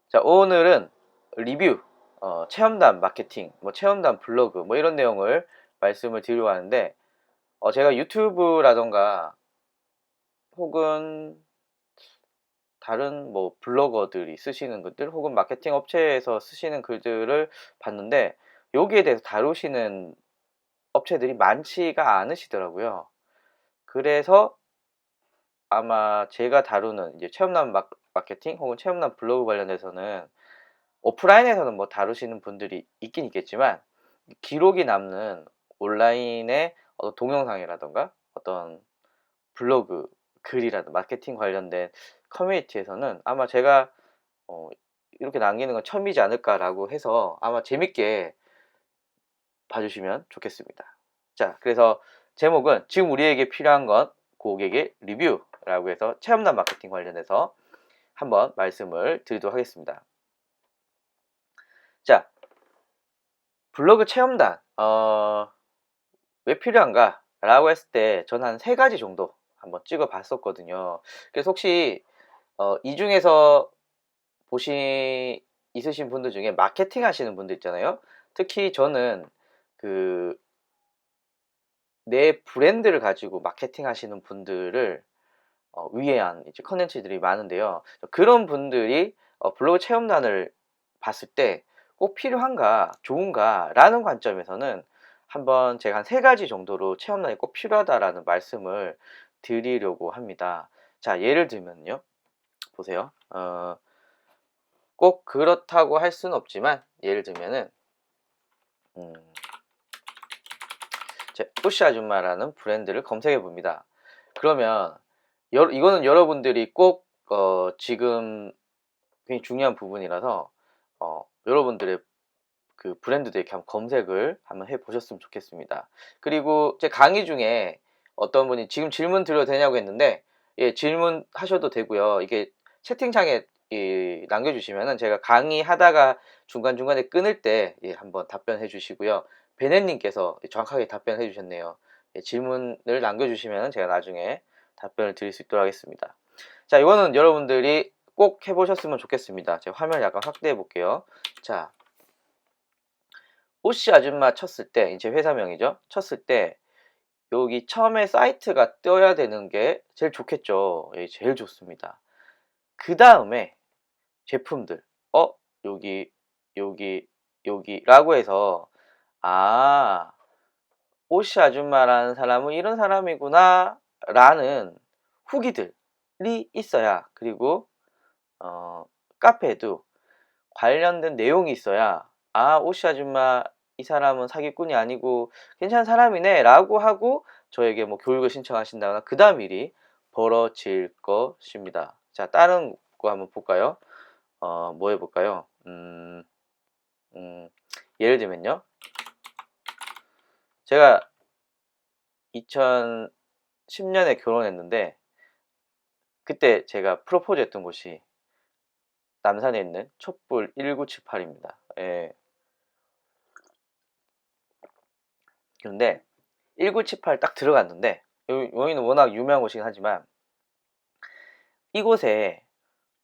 자, 오늘은 리뷰, 체험단 마케팅, 뭐 체험단 블로그, 뭐 이런 내용을 말씀을 드리려고 하는데, 제가 유튜브라던가 혹은 다른 뭐 블로거들이 쓰시는 글들 혹은 마케팅 업체에서 쓰시는 글들을 봤는데, 여기에 대해서 다루시는 업체들이 많지가 않으시더라고요. 그래서 아마 제가 다루는 이제 체험단 마케팅 혹은 체험단 블로그 관련해서는 오프라인에서는 뭐 다루시는 분들이 있긴 있겠지만 기록이 남는 온라인의 동영상이라던가 어떤 블로그 글이라든 마케팅 관련된 커뮤니티에서는 아마 제가 어, 이렇게 남기는 건 처음이지 않을까라고 해서 아마 재밌게 봐주시면 좋겠습니다. 자, 그래서 제목은 지금 우리에게 필요한 건 고객의 리뷰라고 해서 체험단 마케팅 관련해서 한번 말씀을 드리도록 하겠습니다. 자, 블로그 체험단 왜 필요한가 라고 했을 때 저는 한 3가지 정도 한번 찍어 봤었거든요. 그래서 혹시 이 중에서 있으신 분들 중에 마케팅 하시는 분들 있잖아요. 특히 저는 그 내 브랜드를 가지고 마케팅 하시는 분들을 위한 이제 컨텐츠들이 많은데요. 그런 분들이 블로그 체험단을 봤을 때 꼭 필요한가, 좋은가 라는 관점에서는 한번 제가 한 3가지 정도로 체험단이 꼭 필요하다라는 말씀을 드리려고 합니다. 자, 예를 들면요. 보세요. 꼭 그렇다고 할 수는 없지만 예를 들면은 음, 제 뿌시 아줌마라는 브랜드를 검색해 봅니다. 그러면 이거는 여러분들이 꼭 지금 굉장히 중요한 부분이라서 여러분들의 그 브랜드도 이렇게 한번 검색을 한번 해 보셨으면 좋겠습니다. 그리고 제 강의 중에 어떤 분이 지금 질문 드려도 되냐고 했는데, 예, 질문하셔도 되고요. 이게 채팅창에 남겨주시면은 제가 강의하다가 중간중간에 끊을 때 예, 한번 답변해 주시고요. 베네님께서 정확하게 답변해 주셨네요. 예, 질문을 남겨주시면 제가 나중에 답변을 드릴 수 있도록 하겠습니다. 자, 이거는 여러분들이 꼭 해보셨으면 좋겠습니다. 제가 화면 약간 확대해 볼게요. 자, 오씨 아줌마 쳤을 때, 이제 회사명이죠. 쳤을 때, 여기 처음에 사이트가 떠야 되는 게 제일 좋겠죠. 예, 제일 좋습니다. 그 다음에 제품들, 여기, 여기, 여기라고 해서, 아, 오씨 아줌마라는 사람은 이런 사람이구나, 라는 후기들이 있어야, 그리고, 카페에도 관련된 내용이 있어야 오씨 아줌마 이 사람은 사기꾼이 아니고 괜찮은 사람이네 라고 하고 저에게 뭐 교육을 신청하신다거나 그 다음 일이 벌어질 것입니다. 자, 다른 거 한번 볼까요? 뭐 해볼까요? 예를 들면요. 제가 2010년에 결혼했는데 그때 제가 프로포즈 했던 곳이 남산에 있는 촛불 1978입니다. 예. 그런데 1978 딱 들어갔는데 여기는 워낙 유명한 곳이긴 하지만 이곳에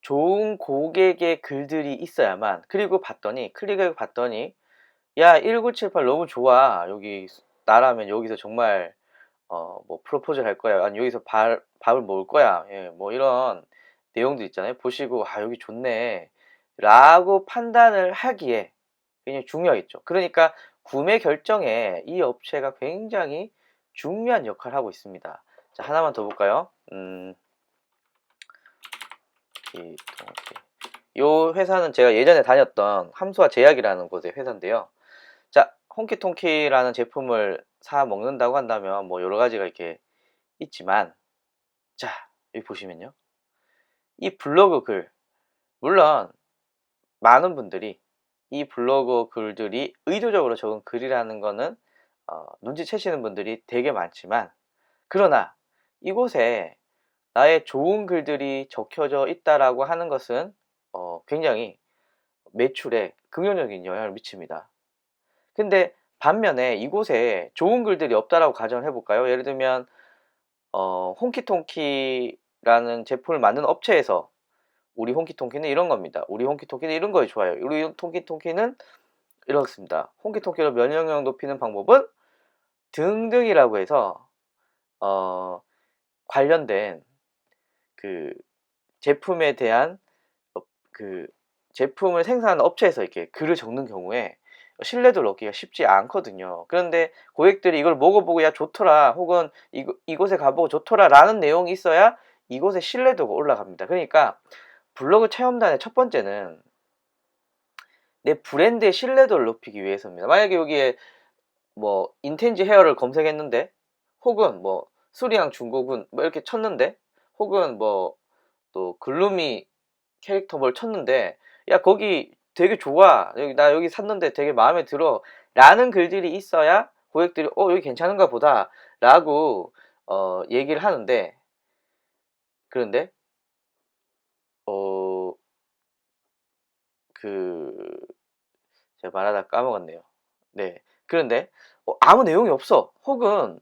좋은 고객의 글들이 있어야만, 그리고 봤더니 클릭해 봤더니 야 1978 너무 좋아, 여기 나라면 여기서 정말 뭐 프로포즈를 할 거야, 아니 여기서 밥을 먹을 거야, 예, 뭐 이런 내용들 있잖아요. 보시고 여기 좋네 라고 판단을 하기에 굉장히 중요하겠죠. 그러니까 구매 결정에 이 업체가 굉장히 중요한 역할을 하고 있습니다. 자, 하나만 더 볼까요? 이 회사는 제가 예전에 다녔던 함수와 제약이라는 곳의 회사인데요. 자, 홍키통키라는 제품을 사 먹는다고 한다면 뭐 여러 가지가 이렇게 있지만, 자, 여기 보시면요. 이 블로그 글, 물론 많은 분들이 이 블로그 글들이 의도적으로 적은 글이라는 거는 눈치채시는 분들이 되게 많지만, 그러나 이곳에 나의 좋은 글들이 적혀져 있다라고 하는 것은 굉장히 매출에 긍정적인 영향을 미칩니다. 근데 반면에 이곳에 좋은 글들이 없다라고 가정을 해볼까요? 예를 들면 홍키통키라는 제품을 만든 업체에서 우리 홍키통키는 이런 겁니다. 우리 홍키통키는 이런 거에 좋아요. 우리 홍키통키는 이렇습니다. 홍키통키로 면역력 높이는 방법은 등등이라고 해서 관련된 그 제품에 대한 그 제품을 생산하는 업체에서 이렇게 글을 적는 경우에 신뢰도를 얻기가 쉽지 않거든요. 그런데 고객들이 이걸 먹어보고 야 좋더라 혹은 이곳에 가보고 좋더라 라는 내용이 있어야 이곳의 신뢰도가 올라갑니다. 그러니까 블로그 체험단의 첫 번째는 내 브랜드의 신뢰도를 높이기 위해서입니다. 만약에 여기에 뭐 인텐지 헤어를 검색했는데 혹은 뭐 수리양 중고군 뭐 이렇게 쳤는데 혹은 뭐 또 글루미 캐릭터 뭘 쳤는데 야 거기 되게 좋아 나 여기 샀는데 되게 마음에 들어 라는 글들이 있어야 고객들이 여기 괜찮은가 보다 라고 얘기를 하는데 그런데 제가 말하다 까먹었네요. 네. 그런데 아무 내용이 없어. 혹은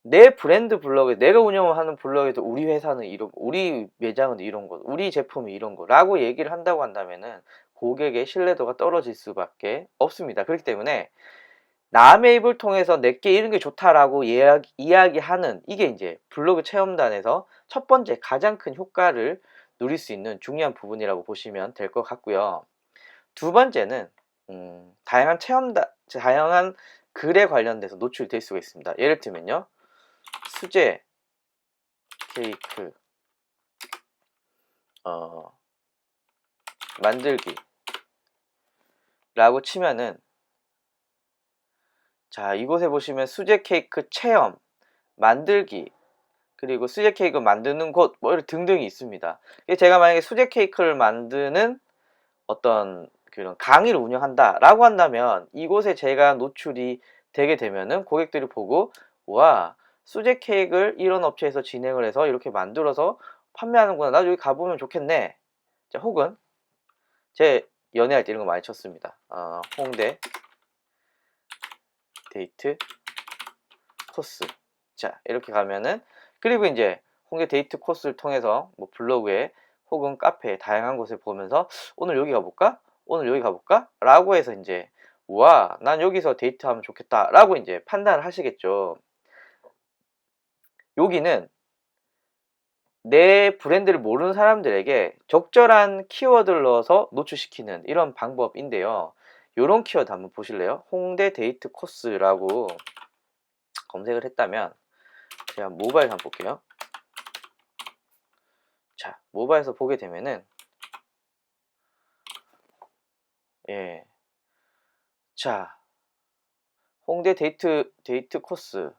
내 브랜드 블로그에 내가 운영하는 블로그에도 우리 회사는 이런 우리 매장은 이런 거 우리 제품이 이런 거라고 얘기를 한다고 한다면은 고객의 신뢰도가 떨어질 수밖에 없습니다. 그렇기 때문에 남의 입을 통해서 내게 이런 게 좋다라고 이야기하는 이게 이제 블로그 체험단에서 첫 번째 가장 큰 효과를 누릴 수 있는 중요한 부분이라고 보시면 될 것 같고요. 두 번째는 다양한 글에 관련돼서 노출될 수가 있습니다. 예를 들면요. 수제 케이크 만들기 라고 치면은 자 이곳에 보시면 수제 케이크 체험 만들기 그리고 수제 케이크 만드는 곳 뭐 이런 등등이 있습니다. 제가 만약에 수제 케이크를 만드는 어떤 그런 강의를 운영한다 라고 한다면 이곳에 제가 노출이 되게 되면은 고객들이 보고 와 수제 케이크를 이런 업체에서 진행을 해서 이렇게 만들어서 판매하는구나 나도 여기 가보면 좋겠네. 자, 혹은 제 연애할 때 이런 거 많이 쳤습니다. 홍대 데이트 코스. 자 이렇게 가면은 그리고 이제 홍대 데이트 코스를 통해서 뭐 블로그에 혹은 카페에 다양한 곳을 보면서 오늘 여기 가볼까? 오늘 여기 가볼까? 라고 해서 이제 우와 난 여기서 데이트하면 좋겠다 라고 이제 판단을 하시겠죠. 여기는 내 브랜드를 모르는 사람들에게 적절한 키워드를 넣어서 노출시키는 이런 방법인데요. 요런 키워드 한번 보실래요? 홍대 데이트 코스라고 검색을 했다면 제가 모바일 한번 볼게요. 자 모바일에서 보게 되면은 자 홍대 데이트 코스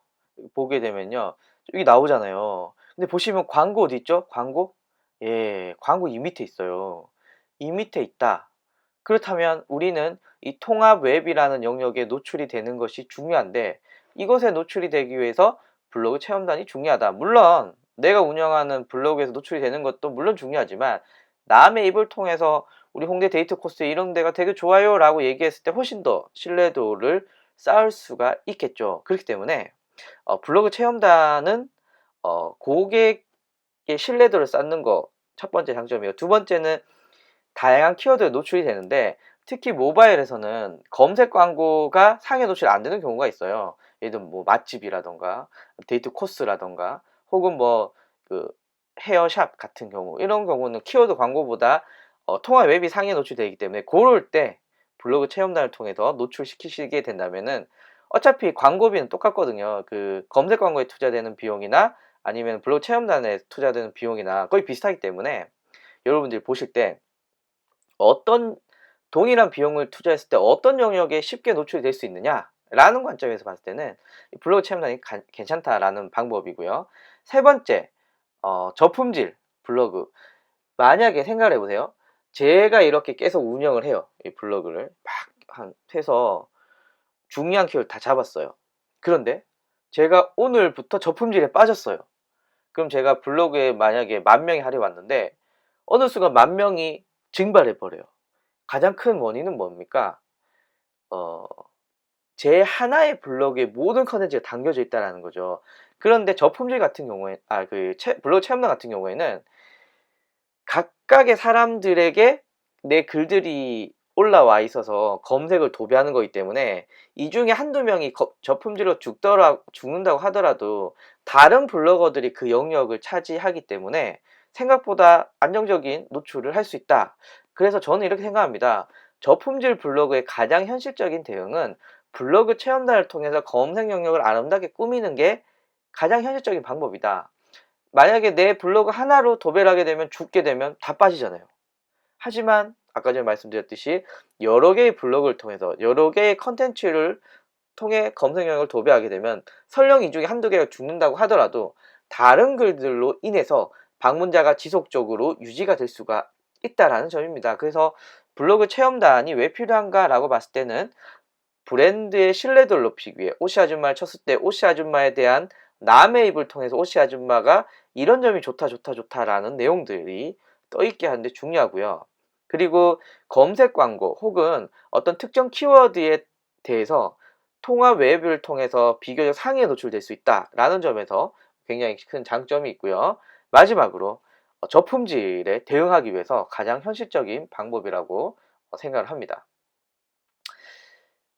보게 되면요 여기 나오잖아요. 근데 보시면 광고 어디 있죠? 광고? 광고 이 밑에 있어요. 이 밑에 있다. 그렇다면 우리는 이 통합 웹이라는 영역에 노출이 되는 것이 중요한데 이것에 노출이 되기 위해서 블로그 체험단이 중요하다. 물론 내가 운영하는 블로그에서 노출이 되는 것도 물론 중요하지만 남의 입을 통해서 우리 홍대 데이트 코스 이런 데가 되게 좋아요 라고 얘기했을 때 훨씬 더 신뢰도를 쌓을 수가 있겠죠. 그렇기 때문에 블로그 체험단은 고객의 신뢰도를 쌓는 거 첫 번째 장점이에요. 두 번째는 다양한 키워드에 노출이 되는데 특히 모바일에서는 검색 광고가 상에 노출이 안 되는 경우가 있어요. 예를 들면 뭐 맛집이라던가 데이트 코스라던가 혹은 뭐 그 헤어샵 같은 경우 이런 경우는 키워드 광고보다 통합 웹이 상에 노출되기 때문에 그럴 때 블로그 체험단을 통해서 노출시키시게 된다면은 어차피 광고비는 똑같거든요. 그 검색 광고에 투자되는 비용이나 아니면 블로그 체험단에 투자되는 비용이나 거의 비슷하기 때문에 여러분들이 보실 때 어떤 동일한 비용을 투자했을 때 어떤 영역에 쉽게 노출이 될 수 있느냐 라는 관점에서 봤을 때는 블로그 체험단이 괜찮다라는 방법이고요. 세 번째 저품질 블로그 만약에 생각을 해보세요. 제가 이렇게 계속 운영을 해요. 이 블로그를 막 해서 중요한 키워드 다 잡았어요. 그런데 제가 오늘부터 저품질에 빠졌어요. 그럼 제가 블로그에 만약에 10,000명이 하루 왔는데 어느 순간 10,000명이 증발해 버려요. 가장 큰 원인은 뭡니까? 제 하나의 블로그에 모든 컨텐츠가 담겨져 있다는 거죠. 그런데 저품질 같은 경우에 블로그 체험단 같은 경우에는 각 각각의 사람들에게 내 글들이 올라와 있어서 검색을 도배하는 거기 때문에 이 중에 한두 명이 저품질로 죽는다고 하더라도 다른 블로거들이 그 영역을 차지하기 때문에 생각보다 안정적인 노출을 할 수 있다. 그래서 저는 이렇게 생각합니다. 저품질 블로그의 가장 현실적인 대응은 블로그 체험단을 통해서 검색 영역을 아름답게 꾸미는 게 가장 현실적인 방법이다. 만약에 내 블로그 하나로 도배를 하게 되면 죽게 되면 다 빠지잖아요. 하지만 아까 전에 말씀드렸듯이 여러 개의 블로그를 통해서 여러 개의 컨텐츠를 통해 검색 영역을 도배하게 되면 설령 이 중에 한두 개가 죽는다고 하더라도 다른 글들로 인해서 방문자가 지속적으로 유지가 될 수가 있다라는 점입니다. 그래서 블로그 체험단이 왜 필요한가 라고 봤을 때는 브랜드의 신뢰도를 높이기 위해 오시 아줌마를 쳤을 때 오시 아줌마에 대한 남의 입을 통해서 오시 아줌마가 이런 점이 좋다라는 내용들이 떠있게 하는데 중요하고요. 그리고 검색 광고 혹은 어떤 특정 키워드에 대해서 통합 웹을 통해서 비교적 상위에 노출될 수 있다라는 점에서 굉장히 큰 장점이 있고요. 마지막으로 저품질에 대응하기 위해서 가장 현실적인 방법이라고 생각을 합니다.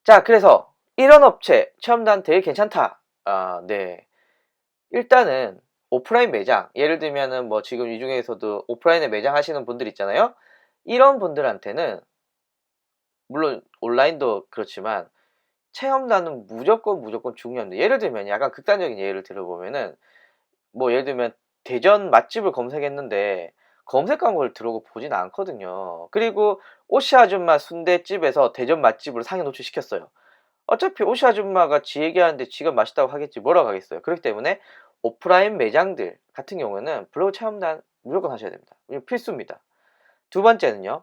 자, 그래서 이런 업체 체험단 되게 괜찮다. 네. 일단은 오프라인 매장, 예를 들면은 뭐 지금 이 중에서도 오프라인에 매장 하시는 분들 있잖아요. 이런 분들한테는 물론 온라인도 그렇지만 체험단은 무조건 중요합니다. 예를 들면 약간 극단적인 예를 들어보면은 뭐 예를 들면 대전 맛집을 검색했는데 검색 광고를 들어오고 보진 않거든요. 그리고 오시 아줌마 순대집에서 대전 맛집으로 상위 노출시켰어요. 어차피 오시 아줌마가 지 얘기하는데 지가 맛있다고 하겠지 뭐라고 하겠어요. 그렇기 때문에 오프라인 매장들 같은 경우에는 블로그 체험단 무조건 하셔야 됩니다. 이거 필수입니다. 두 번째는요.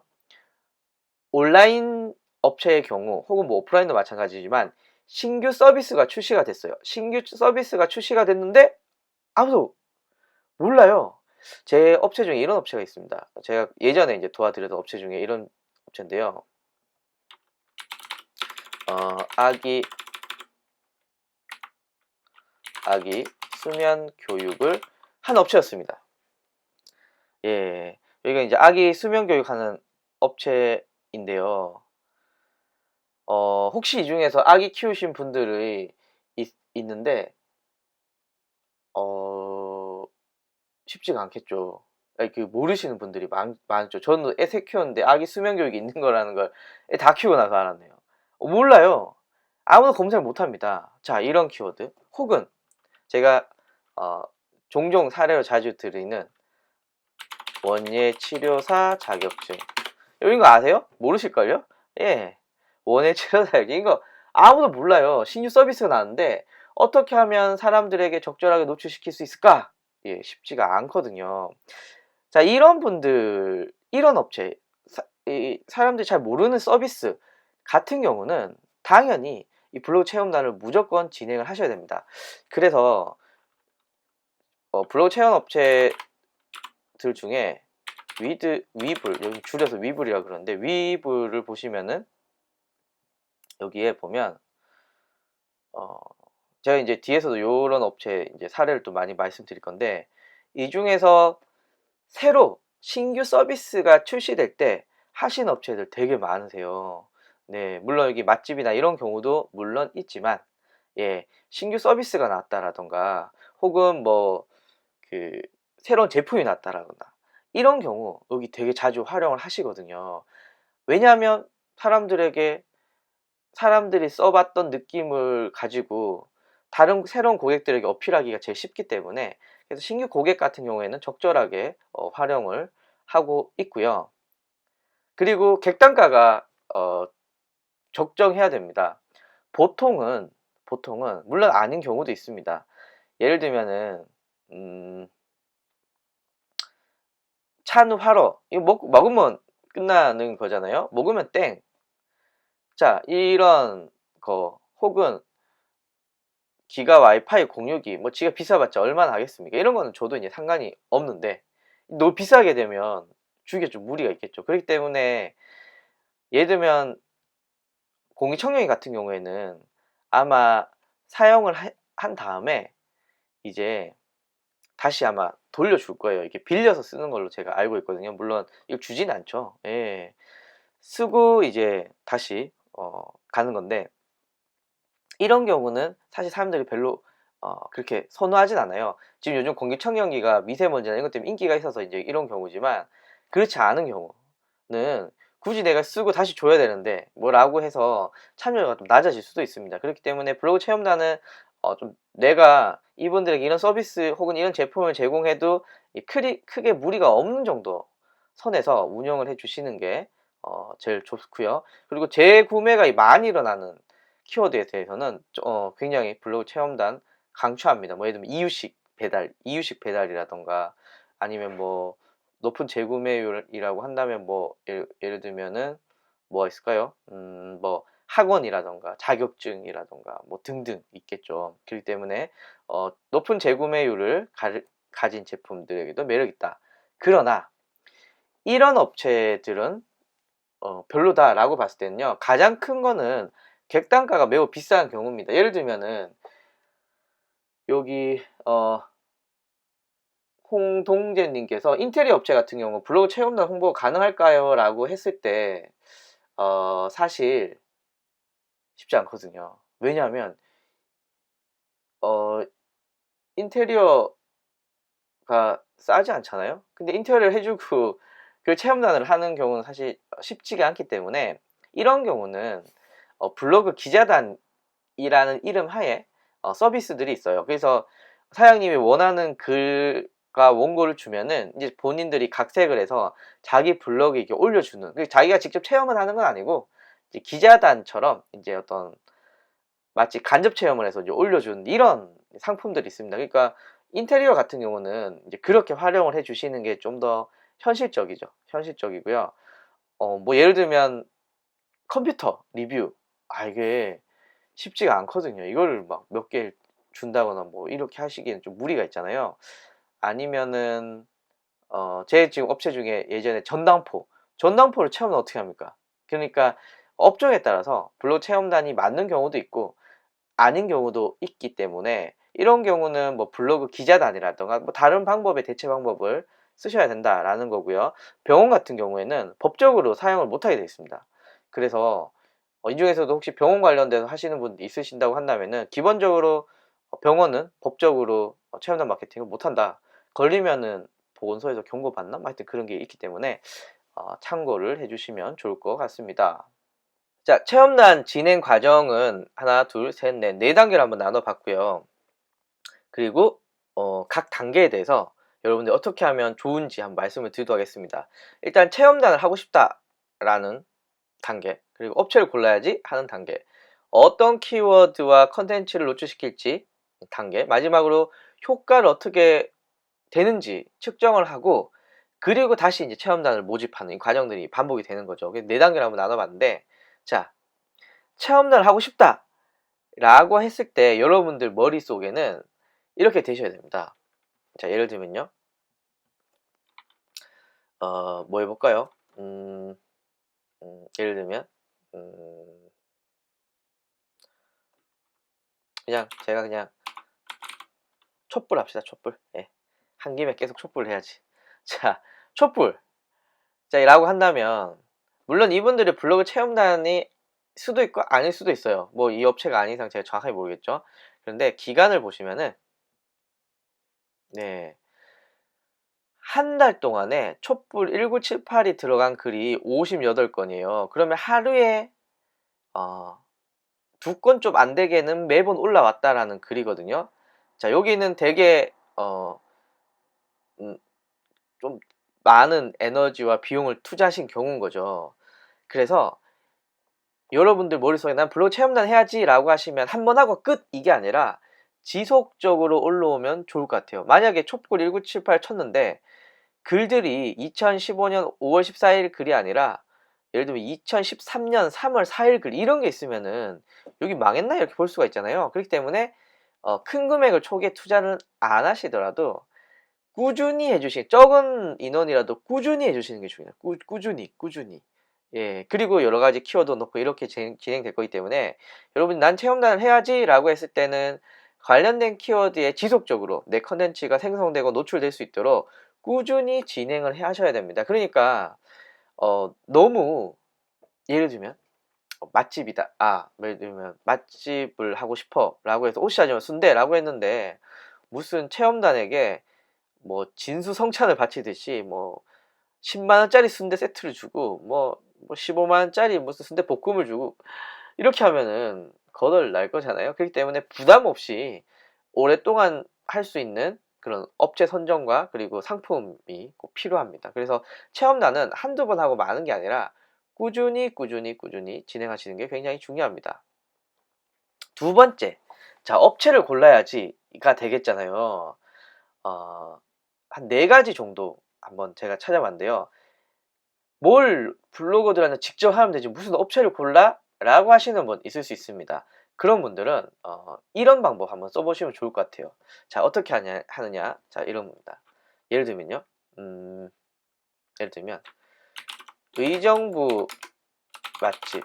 온라인 업체의 경우 혹은 뭐 오프라인도 마찬가지지만 신규 서비스가 출시가 됐어요. 신규 서비스가 출시가 됐는데 아무도 몰라요. 제 업체 중에 이런 업체가 있습니다. 제가 예전에 이제 도와드렸던 업체 중에 이런 업체인데요. 아기 수면 교육을 한 업체였습니다. 예, 여기가 이제 아기 수면 교육하는 업체인데요. 혹시 이 중에서 아기 키우신 분들이 있는데 쉽지가 않겠죠. 아니, 그 모르시는 분들이 많죠. 저는 애 키웠는데 아기 수면 교육이 있는 거라는 걸 다 키우고 나서 알았네요. 몰라요. 아무도 검색 못 합니다. 자, 이런 키워드 혹은 제가 종종 사례로 자주 드리는 원예 치료사 자격증. 이거 아세요? 모르실걸요? 예. 원예 치료사 자격증. 이거 아무도 몰라요. 신규 서비스가 나왔는데 어떻게 하면 사람들에게 적절하게 노출시킬 수 있을까? 예, 쉽지가 않거든요. 자, 이런 분들, 이런 업체, 사람들이 잘 모르는 서비스 같은 경우는 당연히 이 블로그 체험단을 무조건 진행을 하셔야 됩니다. 그래서 블로그 체험 업체들 중에 위블, 여기 줄여서 위블이라 그러는데 위블을 보시면은 여기에 보면 제가 이제 뒤에서도 이런 업체 이제 사례를 또 많이 말씀드릴 건데 이 중에서 새로 신규 서비스가 출시될 때 하신 업체들 되게 많으세요. 네, 물론 여기 맛집이나 이런 경우도 물론 있지만 예, 신규 서비스가 나왔다라던가 혹은 뭐 그 새로운 제품이 나왔다라던가 이런 경우 여기 되게 자주 활용을 하시거든요. 왜냐하면 사람들이 써봤던 느낌을 가지고 다른 새로운 고객들에게 어필하기가 제일 쉽기 때문에 그래서 신규 고객 같은 경우에는 적절하게 활용을 하고 있고요. 그리고 객단가가 적정해야 됩니다. 보통은 물론 아닌 경우도 있습니다. 예를 들면은 찬화로 이거 먹으면 끝나는 거잖아요. 먹으면 땡. 자, 이런 거 혹은 기가 와이파이 공유기 뭐 지가 비싸봤자 얼마나 하겠습니까? 이런 거는 저도 이제 상관이 없는데 너무 비싸게 되면 주기가 좀 무리가 있겠죠. 그렇기 때문에 예를 들면 공기청정기 같은 경우에는 아마 사용을 한 다음에 이제 다시 아마 돌려줄 거예요. 이게 빌려서 쓰는 걸로 제가 알고 있거든요. 물론 이거 주진 않죠. 예. 쓰고 이제 다시 가는 건데, 이런 경우는 사실 사람들이 별로 그렇게 선호하진 않아요. 지금 요즘 공기청정기가 미세먼지나 이런 것 때문에 인기가 있어서 이제 이런 경우지만, 그렇지 않은 경우는 굳이 내가 쓰고 다시 줘야 되는데 뭐라고 해서 참여가 좀 낮아질 수도 있습니다. 그렇기 때문에 블로그 체험단은 좀 내가 이분들에게 이런 서비스 혹은 이런 제품을 제공해도 크게 무리가 없는 정도 선에서 운영을 해 주시는 게 제일 좋고요. 그리고 재구매가 많이 일어나는 키워드에 대해서는 굉장히 블로그 체험단 강추합니다. 뭐 예를 들면 이유식 배달이라던가, 아니면 뭐 높은 재구매율이라고 한다면 뭐 예를 들면은 뭐가 있을까요? 뭐 학원이라던가 자격증이라던가 뭐 등등 있겠죠. 그렇기 때문에 높은 재구매율을 가진 제품들에게도 매력 있다. 그러나 이런 업체들은 별로다라고 봤을 때는요, 가장 큰 거는 객단가가 매우 비싼 경우입니다. 예를 들면은 여기 홍동재님께서 인테리어 업체 같은 경우 블로그 체험단 홍보 가능할까요? 라고 했을 때 사실 쉽지 않거든요. 왜냐하면 어, 인테리어가 싸지 않잖아요. 근데 인테리어를 해주고 그 체험단을 하는 경우는 사실 쉽지가 않기 때문에, 이런 경우는 블로그 기자단이라는 이름 하에 서비스들이 있어요. 그래서 사장님이 원하는 글과 원고를 주면은 이제 본인들이 각색을 해서 자기 블로그에 이렇게 올려주는, 자기가 직접 체험을 하는 건 아니고 이제 기자단처럼 이제 어떤 마치 간접 체험을 해서 이제 올려준 이런 상품들이 있습니다. 그러니까 인테리어 같은 경우는 이제 그렇게 활용을 해 주시는 게 좀 더 현실적이죠. 현실적이고요. 뭐 예를 들면 컴퓨터 리뷰, 이게 쉽지가 않거든요. 이거를 막 몇 개 준다거나 뭐 이렇게 하시기에는 좀 무리가 있잖아요. 아니면은 제 지금 업체 중에 예전에 전당포를 체험은 어떻게 합니까? 그러니까 업종에 따라서 블로그 체험단이 맞는 경우도 있고 아닌 경우도 있기 때문에, 이런 경우는 뭐 블로그 기자단이라던가 뭐 다른 방법의 대체 방법을 쓰셔야 된다라는 거고요. 병원 같은 경우에는 법적으로 사용을 못하게 되어 있습니다. 그래서 이 중에서도 혹시 병원 관련돼서 하시는 분 있으신다고 한다면은, 기본적으로 병원은 법적으로 체험단 마케팅을 못한다. 걸리면은 보건소에서 경고받나? 하여튼 그런 게 있기 때문에 참고를 해주시면 좋을 것 같습니다. 자, 체험단 진행 과정은 하나, 둘, 셋, 넷, 네 단계로 한번 나눠봤고요. 그리고 각 단계에 대해서 여러분들 어떻게 하면 좋은지 한번 말씀을 드리도록 하겠습니다. 일단 체험단을 하고 싶다라는 단계, 그리고 업체를 골라야지 하는 단계, 어떤 키워드와 컨텐츠를 노출시킬지 단계, 마지막으로 효과를 어떻게 되는지 측정을 하고, 그리고 다시 이제 체험단을 모집하는 이 과정들이 반복이 되는 거죠. 네 단계를 한번 나눠봤는데, 자, 체험단을 하고 싶다 라고 했을 때 여러분들 머릿속에는 이렇게 되셔야 됩니다. 자, 예를 들면요, 뭐 해볼까요? 예를 들면 제가 그냥 촛불 합시다. 촛불. 예. 한 김에 계속 촛불 해야지. 자, 촛불. 자, 라고 한다면, 물론 이분들의 블로그 체험단이 수도 있고 아닐 수도 있어요. 뭐 이 업체가 아닌 이상 제가 정확하게 모르겠죠. 그런데 기간을 보시면은, 네, 한 달 동안에 촛불 1978이 들어간 글이 58건이에요. 그러면 하루에 2건 좀 안 되게는 매번 올라왔다라는 글이거든요. 자, 여기는 되게 좀 많은 에너지와 비용을 투자하신 경우인 거죠. 그래서 여러분들 머릿속에 난 블로그 체험단 해야지 라고 하시면 한 번 하고 끝, 이게 아니라 지속적으로 올라오면 좋을 것 같아요. 만약에 촛불 1978 쳤는데 글들이 2015년 5월 14일 글이 아니라 예를 들면 2013년 3월 4일 글, 이런 게 있으면은 여기 망했나 이렇게 볼 수가 있잖아요. 그렇기 때문에 큰 금액을 초기에 투자는 안 하시더라도 꾸준히 해주시는, 적은 인원이라도 꾸준히 해주시는 게 중요해요. 꾸준히. 예, 그리고 여러 가지 키워드 넣고 이렇게 진행될 거기 때문에, 여러분 난 체험단을 해야지 라고 했을 때는 관련된 키워드에 지속적으로 내 컨텐츠가 생성되고 노출될 수 있도록 꾸준히 진행을 하셔야 됩니다. 그러니까 너무 예를 들면 맛집이다. 예를 들면 맛집을 하고 싶어 라고 해서 옷이 아니면 순대라고 했는데 무슨 체험단에게 뭐 진수성찬을 바치듯이 뭐 10만원짜리 순대 세트를 주고 뭐 15만원짜리 무슨 순대 볶음을 주고 이렇게 하면은 거덜 날 거잖아요. 그렇기 때문에 부담 없이 오랫동안 할 수 있는 그런 업체 선정과 그리고 상품이 꼭 필요합니다. 그래서 체험단은 한두 번 하고 마는 게 아니라 꾸준히 진행하시는 게 굉장히 중요합니다. 두 번째, 자, 업체를 골라야지가 되겠잖아요. 한 4가지 정도 한번 제가 찾아봤는데요. 뭘 블로거들한테 직접 하면 되지 무슨 업체를 골라? 라고 하시는 분 있을 수 있습니다. 그런 분들은 이런 방법 한번 써보시면 좋을 것 같아요. 자, 어떻게 하느냐? 자, 이런 겁니다. 예를 들면요. 예를 들면 의정부 맛집.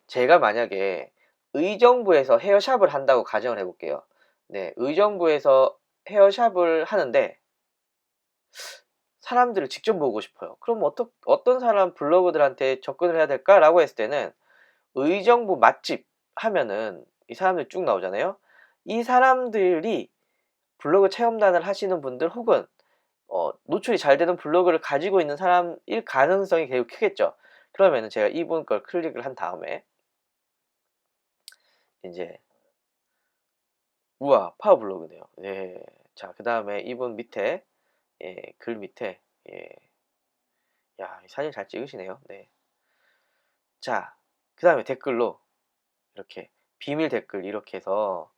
제가 만약에 의정부에서 헤어샵을 한다고 가정을 해볼게요. 네, 의정부에서 헤어샵을 하는데 사람들을 직접 보고 싶어요. 그럼 어떤 사람 블로거들한테 접근을 해야 될까라고 했을 때는 의정부 맛집 하면은 이 사람들이 쭉 나오잖아요. 이 사람들이 블로그 체험단을 하시는 분들 혹은 노출이 잘 되는 블로그를 가지고 있는 사람일 가능성이 계속 크겠죠. 그러면은 제가 이분 걸 클릭을 한 다음에 이제 우와 파워블로그네요. 네. 자, 그 다음에 이분 밑에 글 밑에 야, 사진 잘 찍으시네요. 네. 자, 그 다음에 댓글로 이렇게 비밀 댓글 이렇게 해서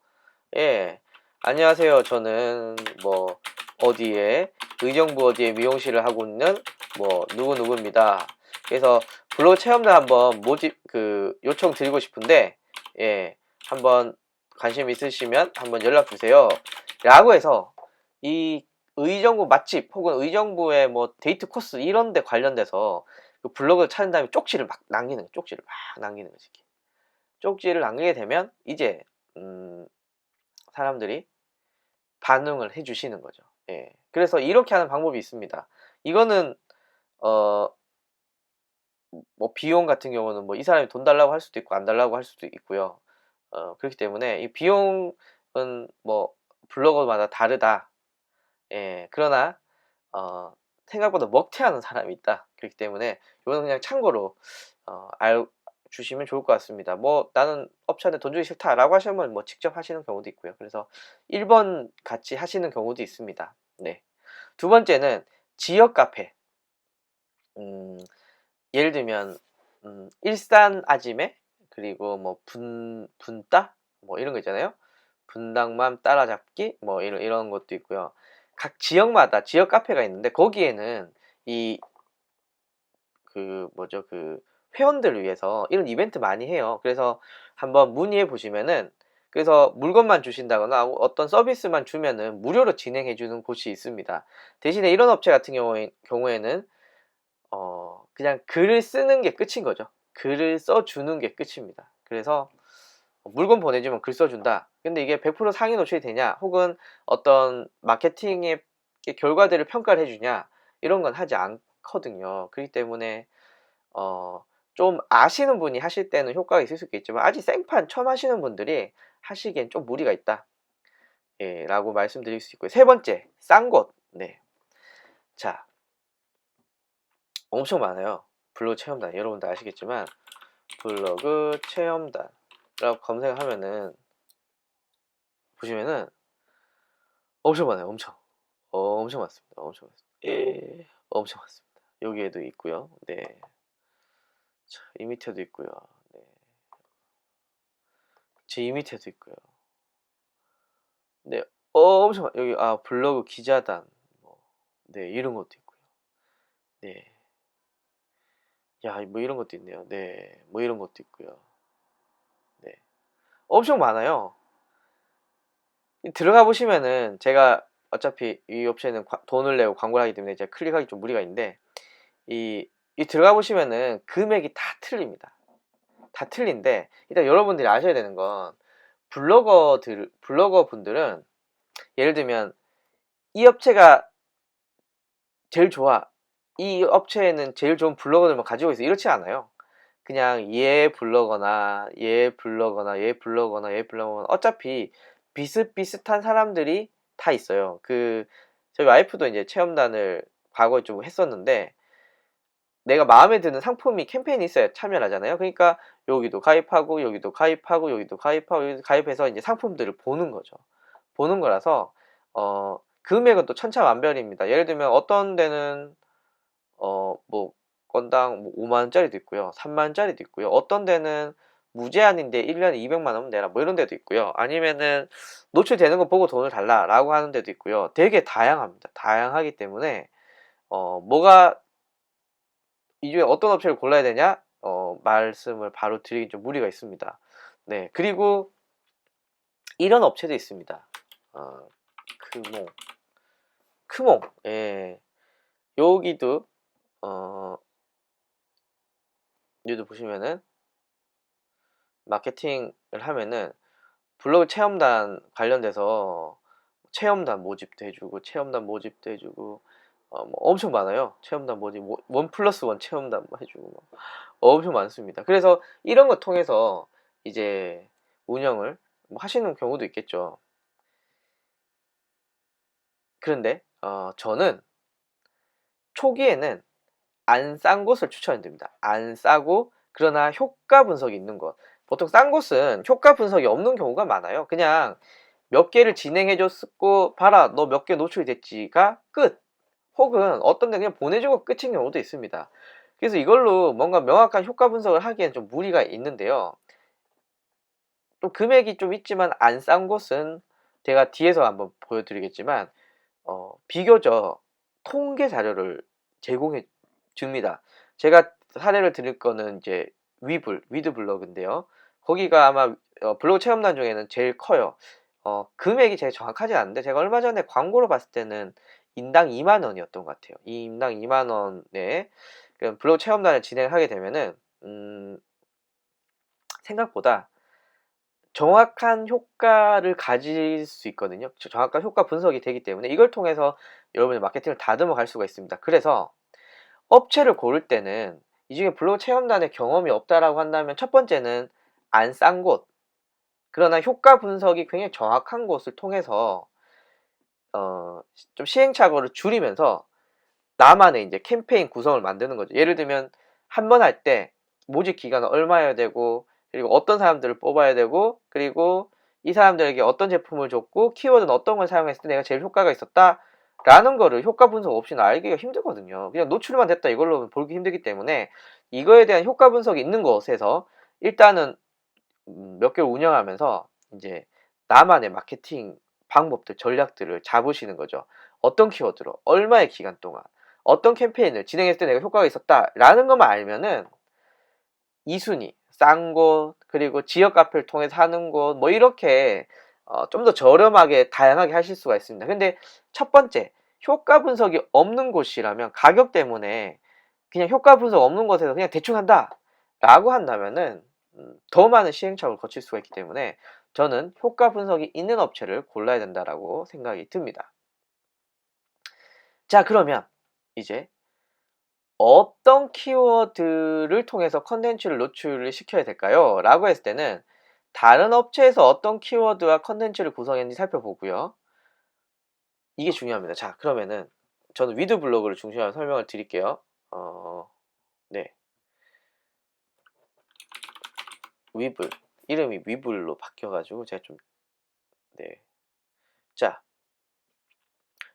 안녕하세요. 저는 뭐 어디에 의정부 어디에 미용실을 하고 있는 뭐 누구누구입니다. 그래서 블로그 체험단 한번 모집 요청 드리고 싶은데 한번 관심 있으시면 한번 연락 주세요. 라고 해서 이 의정부 맛집 혹은 의정부의 뭐 데이트 코스 이런 데 관련돼서 그 블로그를 찾은 다음에 쪽지를 막 남기는 거예요. 쪽지를 막 남기는 거지. 쪽지를 남기게 되면 이제 사람들이 반응을 해주시는 거죠. 그래서 이렇게 하는 방법이 있습니다. 이거는 뭐 비용 같은 경우는 뭐 이 사람이 돈 달라고 할 수도 있고 안 달라고 할 수도 있고요. 그렇기 때문에 이 비용은 뭐 블로거마다 다르다. 그러나 생각보다 먹튀하는 사람이 있다. 그렇기 때문에 이거는 그냥 참고로 주시면 좋을 것 같습니다. 뭐 나는 업체한테 돈 주기 싫다라고 하시면 뭐 직접 하시는 경우도 있고요. 그래서 1번 같이 하시는 경우도 있습니다. 네. 두 번째는 지역 카페. 예를 들면 일산 아지매 그리고 뭐 분따 뭐 이런 거 있잖아요. 분당맘 따라잡기 뭐 이런 것도 있고요. 각 지역마다 지역 카페가 있는데 거기에는 회원들을 위해서 이런 이벤트 많이 해요. 그래서 한번 문의해 보시면은 그래서 물건만 주신다거나 어떤 서비스만 주면은 무료로 진행해 주는 곳이 있습니다. 대신에 이런 업체 같은 경우에는 그냥 글을 쓰는 게 끝인 거죠. 글을 써주는 게 끝입니다. 그래서 물건 보내주면 글 써준다. 근데 이게 100% 상위 노출이 되냐 혹은 어떤 마케팅의 결과들을 평가를 해주냐 이런 건 하지 않거든요. 그렇기 때문에 좀 아시는 분이 하실 때는 효과가 있을 수 있겠지만 아직 생판 처음 하시는 분들이 하시기엔 좀 무리가 있다 라고 말씀드릴 수 있고요. 세 번째, 싼 곳. 네. 자, 엄청 많아요. 블로그 체험단 여러분들 아시겠지만 블로그 체험단 라고 검색하면은 보시면은 엄청 많아요. 엄청 많습니다. 엄청 많습니다. 여기에도 있고요. 네. 자, 이 밑에도 있고요. 네. 이 밑에도 있고요. 네. 엄청 여기 블로그 기자단 네, 이런 것도 있고요. 네. 야, 뭐 이런 것도 있네요. 네. 뭐 이런 것도 있고요. 네. 엄청 많아요. 들어가 보시면은 제가 어차피 이 업체는 돈을 내고 광고를 하기 때문에 제가 클릭하기 좀 무리가 있는데 이 들어가 보시면은 금액이 다 틀립니다. 다 틀린데 일단 여러분들이 아셔야 되는 건 블로거 분들은 예를 들면 이 업체가 제일 좋아. 이 업체에는 제일 좋은 블로거들만 가지고 있어. 이렇지 않아요. 그냥 얘 블로거나 얘 블로거나 얘 블로거나 얘 블로거나 어차피 비슷비슷한 사람들이 다 있어요. 저희 와이프도 이제 체험단을 과거에 좀 했었는데 내가 마음에 드는 상품이 캠페인이 있어야 참여를 하잖아요. 그러니까 여기도 가입하고 여기도 가입하고 여기도 가입하고 여기도 가입해서 이제 상품들을 보는 거죠. 보는 거라서 금액은 또 천차만별입니다. 예를 들면 어떤 데는 뭐 건당 뭐 5만 원짜리도 있고요. 3만 원짜리도 있고요. 어떤 데는 무제한인데 1년에 200만 원 내라 뭐 이런 데도 있고요. 아니면은 노출되는 거 보고 돈을 달라라고 하는 데도 있고요. 되게 다양합니다. 다양하기 때문에 뭐가 이 중에 어떤 업체를 골라야 되냐? 말씀을 바로 드리긴 좀 무리가 있습니다. 네, 그리고 이런 업체도 있습니다. 어, 크몽, 크몽, 예, 여기도 여기도 보시면은 마케팅을 하면은 블로그 체험단 관련돼서 체험단 모집도 해주고 체험단 모집도 해주고 뭐 엄청 많아요. 체험단 모집 1+1 체험단 뭐 해주고 뭐 엄청 많습니다. 그래서 이런 거 통해서 이제 운영을 뭐 하시는 경우도 있겠죠. 그런데 저는 초기에는 안 싼 곳을 추천드립니다. 안 싸고 그러나 효과 분석이 있는 곳. 보통 싼 곳은 효과 분석이 없는 경우가 많아요. 그냥 몇 개를 진행해 줬고 봐라 너 몇 개 노출이 됐지가 끝. 혹은 어떤 데 그냥 보내주고 끝인 경우도 있습니다. 그래서 이걸로 뭔가 명확한 효과 분석을 하기엔 좀 무리가 있는데요. 또 금액이 좀 있지만 안 싼 곳은 제가 뒤에서 한번 보여드리겠지만 비교적 통계 자료를 제공해 줍니다. 제가 사례를 드릴 거는 이제 위드 블로그인데요. 거기가 아마 블로그 체험단 중에는 제일 커요. 금액이 제가 정확하지 않은데 제가 얼마 전에 광고로 봤을 때는 인당 2만 원이었던 것 같아요. 이 인당 2만 원에 블로그 체험단을 진행하게 되면은 생각보다 정확한 효과를 가질 수 있거든요. 정확한 효과 분석이 되기 때문에 이걸 통해서 여러분의 마케팅을 다듬어 갈 수가 있습니다. 그래서 업체를 고를 때는 이 중에 블로그 체험단에 경험이 없다라고 한다면 첫 번째는 안 싼 곳, 그러나 효과 분석이 굉장히 정확한 곳을 통해서 좀 시행착오를 줄이면서 나만의 이제 캠페인 구성을 만드는 거죠. 예를 들면 한 번 할 때 모집 기간은 얼마여야 되고 그리고 어떤 사람들을 뽑아야 되고 그리고 이 사람들에게 어떤 제품을 줬고 키워드는 어떤 걸 사용했을 때 내가 제일 효과가 있었다 라는 거를 효과 분석 없이는 알기가 힘들거든요. 그냥 노출만 됐다 이걸로 보기 힘들기 때문에 이거에 대한 효과 분석이 있는 곳에서 일단은 몇 개월 운영하면서 이제 나만의 마케팅 방법들, 전략들을 잡으시는 거죠. 어떤 키워드로, 얼마의 기간 동안, 어떤 캠페인을 진행했을 때 내가 효과가 있었다라는 것만 알면은 2순위, 싼 곳, 그리고 지역 카페를 통해서 하는 곳, 뭐 이렇게 좀 더 저렴하게 다양하게 하실 수가 있습니다. 근데 첫 번째, 효과 분석이 없는 곳이라면 가격 때문에 그냥 효과 분석 없는 곳에서 그냥 대충 한다 라고 한다면은 더 많은 시행착오를 거칠 수가 있기 때문에 저는 효과 분석이 있는 업체를 골라야 된다라고 생각이 듭니다. 자, 그러면 이제 어떤 키워드를 통해서 컨텐츠를 노출을 시켜야 될까요? 라고 했을 때는 다른 업체에서 어떤 키워드와 컨텐츠를 구성했는지 살펴보고요. 이게 중요합니다. 자, 그러면은 저는 위드 블로그를 중심으로 설명을 드릴게요. 네. 위블. 이름이 위블로 바뀌어가지고 제가 좀, 네. 자,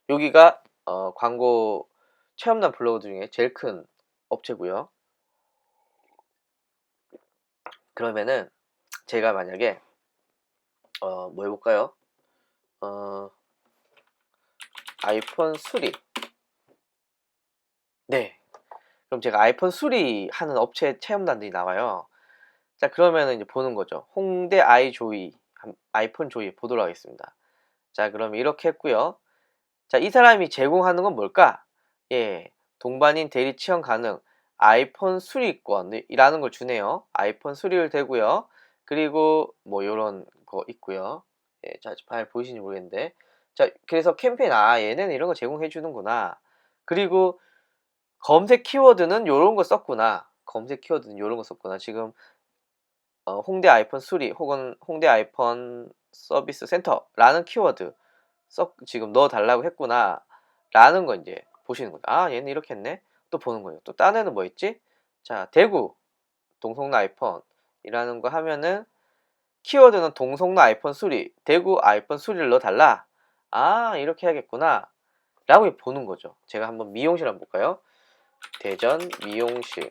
여기가 광고 체험단 블로그 중에 제일 큰 업체고요. 그러면은 제가 만약에 뭐 해볼까요? 아이폰 수리. 네. 그럼 제가 아이폰 수리하는 업체 체험단들이 나와요. 자, 그러면은 이제 보는 거죠. 홍대 아이조이, 아이폰 조이 보도록 하겠습니다. 자, 그럼 이렇게 했고요. 자, 이 사람이 제공하는 건 뭘까? 예, 동반인 대리 취업 가능 아이폰 수리권이라는 걸 주네요. 아이폰 수리를 되고요. 그리고 뭐 요런 거 있고요. 예, 자, 잘 보이시는지 모르겠는데. 자, 그래서 캠페인, 얘네는 이런 거 제공해 주는구나. 그리고 검색 키워드는 요런 거 썼구나. 검색 키워드는 요런 거 썼구나. 지금 홍대 아이폰 수리 혹은 홍대 아이폰 서비스 센터라는 키워드 지금 넣어 달라고 했구나. 라는 거 이제 보시는 거죠. 얘는 이렇게 했네. 또 보는 거예요. 또 딴 애는 뭐 있지? 자, 대구 동성로 아이폰이라는 거 하면은 키워드는 동성로 아이폰 수리, 대구 아이폰 수리를 넣어 달라. 이렇게 해야겠구나. 라고 보는 거죠. 제가 한번 미용실 한번 볼까요? 대전 미용실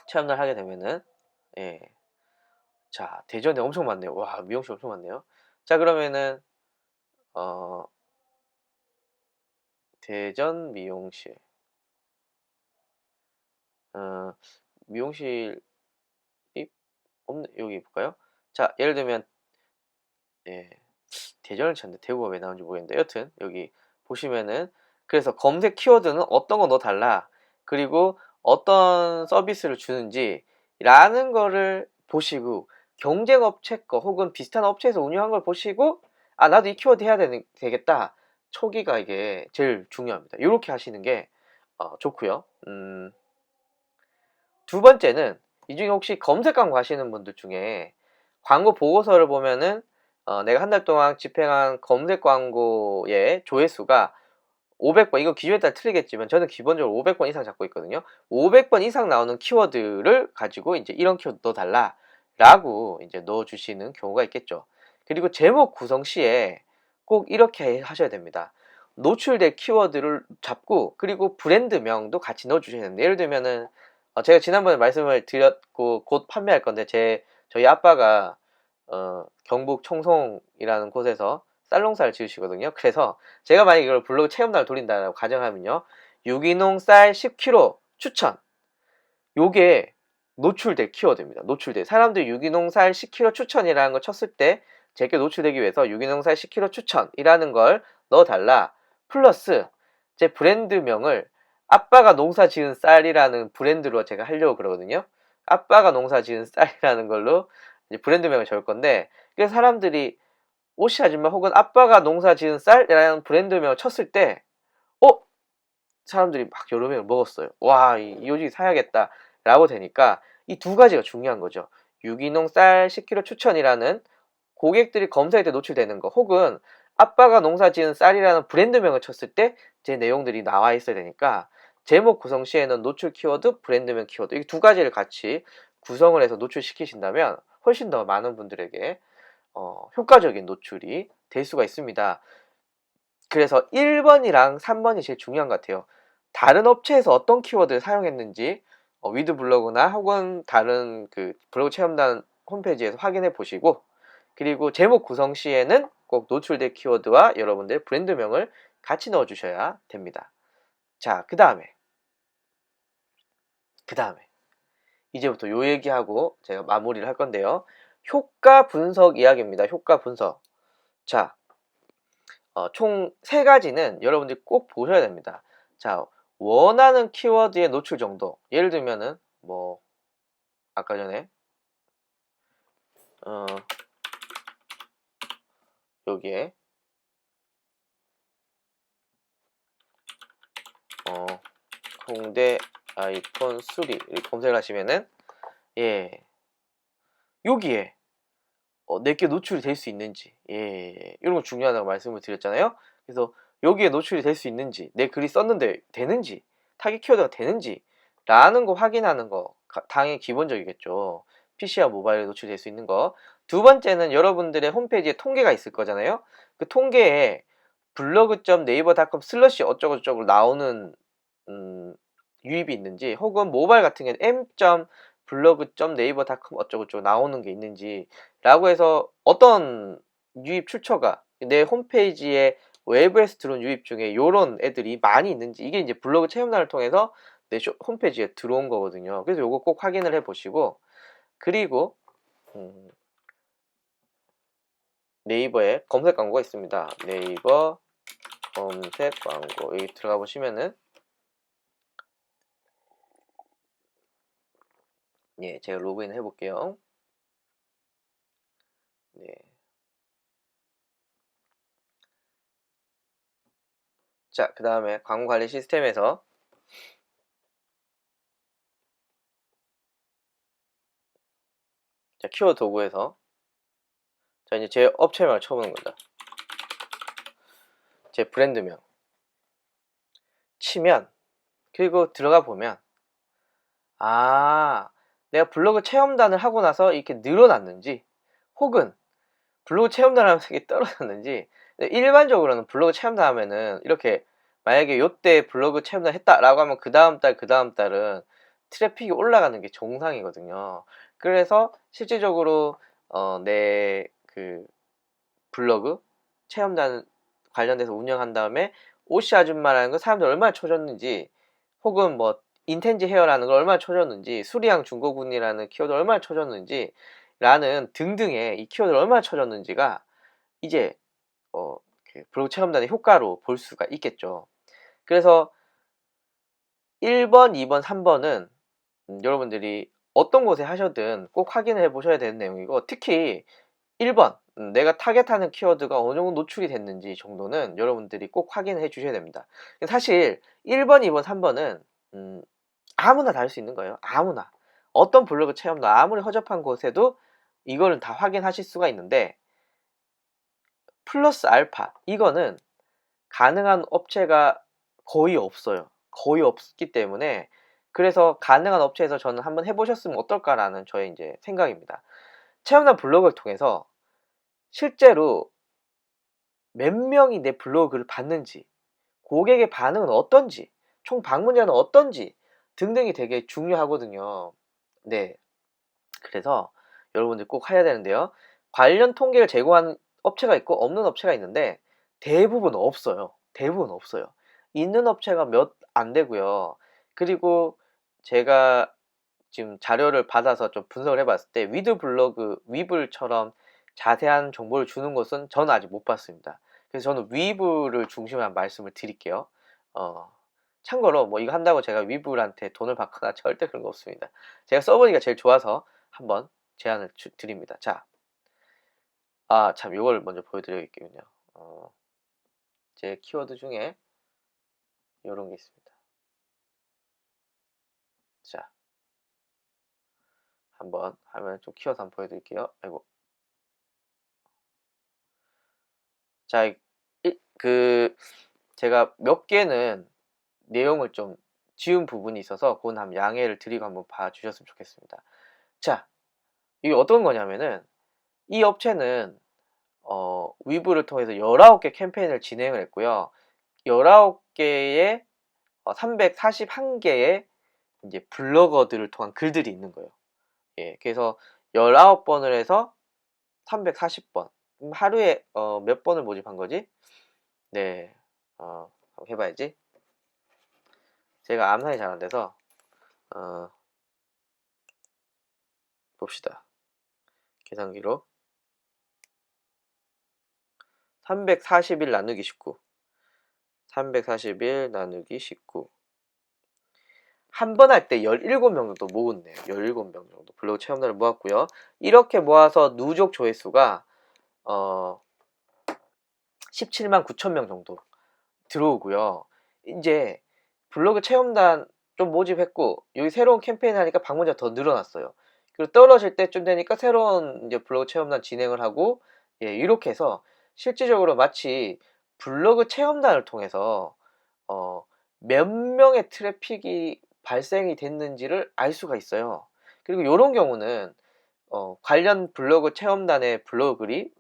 체험날 하게 되면은, 예. 자, 대전에 엄청 많네요. 와, 미용실 엄청 많네요. 자, 그러면은 대전 미용실. 미용실이 없네. 여기 볼까요? 자, 예를 들면, 예, 대전을 찾는데 대구가 왜 나오는지 모르겠는데, 여튼, 여기 보시면은, 그래서 검색 키워드는 어떤 거 넣어달라. 그리고 어떤 서비스를 주는지, 라는 거를 보시고, 경쟁업체 거 혹은 비슷한 업체에서 운영한 걸 보시고, 나도 이 키워드 해야 되겠다. 초기가 이게 제일 중요합니다. 이렇게 하시는 게 좋고요. 두 번째는 이 중에 혹시 검색 광고 하시는 분들 중에 광고 보고서를 보면은 내가 한 달 동안 집행한 검색 광고의 조회수가 500번, 이거 기준에 따라 틀리겠지만 저는 기본적으로 500번 이상 잡고 있거든요. 500번 이상 나오는 키워드를 가지고 이제 이런 키워드 넣어달라 라고 이제 넣어주시는 경우가 있겠죠. 그리고 제목 구성 시에 꼭 이렇게 하셔야 됩니다. 노출될 키워드를 잡고 그리고 브랜드명도 같이 넣어주셔야 됩니다. 예를 들면은 제가 지난번에 말씀을 드렸고 곧 판매할 건데 저희 아빠가 경북 청송이라는 곳에서 쌀농사를 지으시거든요. 그래서 제가 만약 이걸 블로그 체험단을 돌린다고 가정하면요. 유기농 쌀 10kg 추천. 요게 노출될 키워드입니다. 노출될. 사람들이 유기농 쌀 10kg 추천이라는 걸 쳤을 때 제게 노출되기 위해서 유기농 쌀 10kg 추천이라는 걸 넣어달라. 플러스 제 브랜드명을 아빠가 농사 지은 쌀이라는 브랜드로 제가 하려고 그러거든요. 아빠가 농사 지은 쌀이라는 걸로 이제 브랜드명을 적을 건데 그래서 사람들이 오씨 아줌마 혹은 아빠가 농사 지은 쌀이라는 브랜드명을 쳤을 때 사람들이 막 여러 명을 먹었어요. 와, 이 요즘 사야겠다 라고 되니까 이 두 가지가 중요한 거죠. 유기농 쌀 10kg 추천이라는 고객들이 검색에 노출되는 거 혹은 아빠가 농사 지은 쌀이라는 브랜드명을 쳤을 때 제 내용들이 나와 있어야 되니까 제목 구성 시에는 노출 키워드, 브랜드명 키워드 이 두 가지를 같이 구성을 해서 노출시키신다면 훨씬 더 많은 분들에게 효과적인 노출이 될 수가 있습니다. 그래서 1번이랑 3번이 제일 중요한 것 같아요. 다른 업체에서 어떤 키워드를 사용했는지 위드 블로그나 혹은 다른 그 블로그 체험단 홈페이지에서 확인해 보시고 그리고 제목 구성 시에는 꼭 노출될 키워드와 여러분들의 브랜드명을 같이 넣어 주셔야 됩니다. 자, 그 다음에 이제부터 요 얘기하고 제가 마무리를 할 건데요. 효과 분석 이야기입니다. 효과 분석. 자, 총 3가지는 여러분들이 꼭 보셔야 됩니다. 자, 원하는 키워드의 노출 정도. 예를 들면은 뭐 아까 전에 여기에 홍대 아이폰 수리 이렇게 검색을 하시면은 여기에 내게 노출이 될 수 있는지 이런 거 중요하다고 말씀을 드렸잖아요. 그래서 여기에 노출이 될 수 있는지 내 글이 썼는데 되는지 타깃 키워드가 되는지 라는 거 확인하는 거 당연히 기본적이겠죠. PC와 모바일에 노출될 수 있는 거. 두 번째는 여러분들의 홈페이지에 통계가 있을 거잖아요. 그 통계에 blog.naver.com/ 어쩌고저쩌고 나오는 유입이 있는지 혹은 모바일 같은 경우는 m.blog.naver.com 어쩌고저쩌고 나오는 게 있는지 라고 해서 어떤 유입 출처가 내 홈페이지에 외부에서 들어온 유입 중에 요런 애들이 많이 있는지 이게 이제 블로그 체험단을 통해서 내 홈페이지에 들어온 거거든요. 그래서 요거 꼭 확인을 해 보시고 그리고 네이버에 검색 광고가 있습니다. 네이버 검색 광고 여기 들어가 보시면은 제가 로그인 해 볼게요. 네. 자, 그 다음에 광고 관리 시스템에서 자, 키워드 도구에서 자, 이제 제 업체명을 쳐보는 거죠. 제 브랜드명 치면, 그리고 들어가 보면, 아, 내가 블로그 체험단을 하고 나서 이렇게 늘어났는지, 혹은 블로그 체험단 하면서 이게 떨어졌는지. 일반적으로는 블로그 체험단 하면은 이렇게, 만약에 요때 블로그 체험단 했다라고 하면 그 다음 달은 트래픽이 올라가는 게 정상이거든요. 그래서 실질적으로 내 그 블로그 체험단 관련돼서 운영한 다음에 오씨 아줌마라는 거 사람들 얼마나 쳐줬는지, 혹은 뭐 인텐지 헤어라는 걸 얼마나 쳐줬는지, 수리양 중고군이라는 키워드 얼마나 쳐줬는지 라는 등등의 이 키워드를 얼마나 쳐줬는지가 이제 그 블로그 체험단의 효과로 볼 수가 있겠죠. 그래서 1번, 2번, 3번은 여러분들이 어떤 곳에 하셔든 꼭 확인해 보셔야 되는 내용이고, 특히 1번, 내가 타겟하는 키워드가 어느 정도 노출이 됐는지 정도는 여러분들이 꼭 확인해 주셔야 됩니다. 사실 1번, 2번, 3번은 아무나 다 할 수 있는 거예요. 아무나. 어떤 블로그 체험도 아무리 허접한 곳에도 이거는 다 확인하실 수가 있는데, 플러스 알파, 이거는 가능한 업체가 거의 없어요. 거의 없기 때문에, 그래서 가능한 업체에서 저는 한번 해보셨으면 어떨까라는 저의 이제 생각입니다. 체험단 블로그를 통해서 실제로 몇 명이 내 블로그를 봤는지, 고객의 반응은 어떤지, 총 방문자는 어떤지 등등이 되게 중요하거든요. 네. 그래서 여러분들 꼭 해야 되는데요. 관련 통계를 제공하는 업체가 있고 없는 업체가 있는데, 대부분 없어요. 대부분 없어요. 있는 업체가 몇 안 되고요. 그리고 제가 지금 자료를 받아서 좀 분석을 해봤을 때 위드 블로그, 위블처럼 자세한 정보를 주는 곳은 저는 아직 못 봤습니다. 그래서 저는 위블을 중심으로 한 말씀을 드릴게요. 참고로 뭐 이거 한다고 제가 위블한테 돈을 받거나 절대 그런 거 없습니다. 제가 써보니까 제일 좋아서 한번 제안을 드립니다. 자, 참, 이걸 먼저 보여드려야겠군요. 제 키워드 중에 이런 게 있습니다. 자, 한번 하면 좀 키워서 한번 보여드릴게요. 아이고. 자, 제가 몇 개는 내용을 좀 지운 부분이 있어서 그건 한번 양해를 드리고 한번 봐주셨으면 좋겠습니다. 자, 이게 어떤 거냐면은, 이 업체는 위브를 통해서 19개 캠페인을 진행을 했고요. 19개의 341개의 이제 블로거들을 통한 글들이 있는 거예요. 예, 그래서 19번을 해서 340번. 하루에 몇 번을 모집한 거지? 네, 한번 해봐야지. 제가 암산이 잘 안 돼서 봅시다. 계산기로 341 나누기 19. 341 나누기 19. 한 번 할 때 17명 정도 모았네요. 17명 정도 블로그 체험단을 모았고요. 이렇게 모아서 누적 조회수가 17만 9천 명 정도 들어오고요. 이제 블로그 체험단 좀 모집했고, 여기 새로운 캠페인 하니까 방문자 더 늘어났어요. 그리고 떨어질 때쯤 되니까 새로운 이제 블로그 체험단 진행을 하고, 예, 이렇게 해서 실질적으로 마치 블로그 체험단을 통해서 몇 명의 트래픽이 발생이 됐는지를 알 수가 있어요. 그리고 이런 경우는 관련 블로그 체험단의 블로그 글이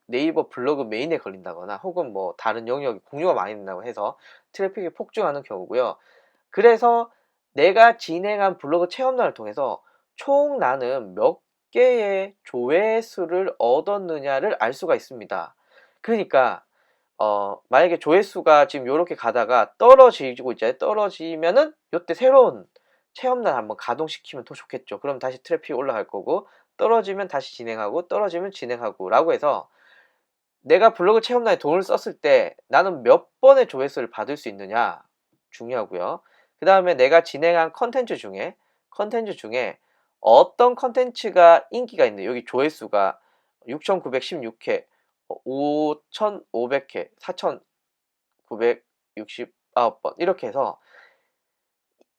네이버 블로그 메인에 걸린다거나, 혹은 뭐 다른 영역이 공유가 많이 된다고 해서 트래픽이 폭증하는 경우고요. 그래서 내가 진행한 블로그 체험단을 통해서 총 나는 몇 개의 조회수를 얻었느냐를 알 수가 있습니다. 그러니까 만약에 조회수가 지금 요렇게 가다가 떨어지고 있잖아요. 떨어지면은 요때 새로운 체험단 한번 가동시키면 더 좋겠죠. 그럼 다시 트래픽이 올라갈 거고, 떨어지면 다시 진행하고, 떨어지면 진행하고 라고 해서, 내가 블로그 체험단에 돈을 썼을 때 나는 몇 번의 조회수를 받을 수 있느냐 중요하고요. 그 다음에 내가 진행한 컨텐츠 중에 어떤 컨텐츠가 인기가 있는데, 여기 조회수가 6,916회, 5,500회, 969번 이렇게 해서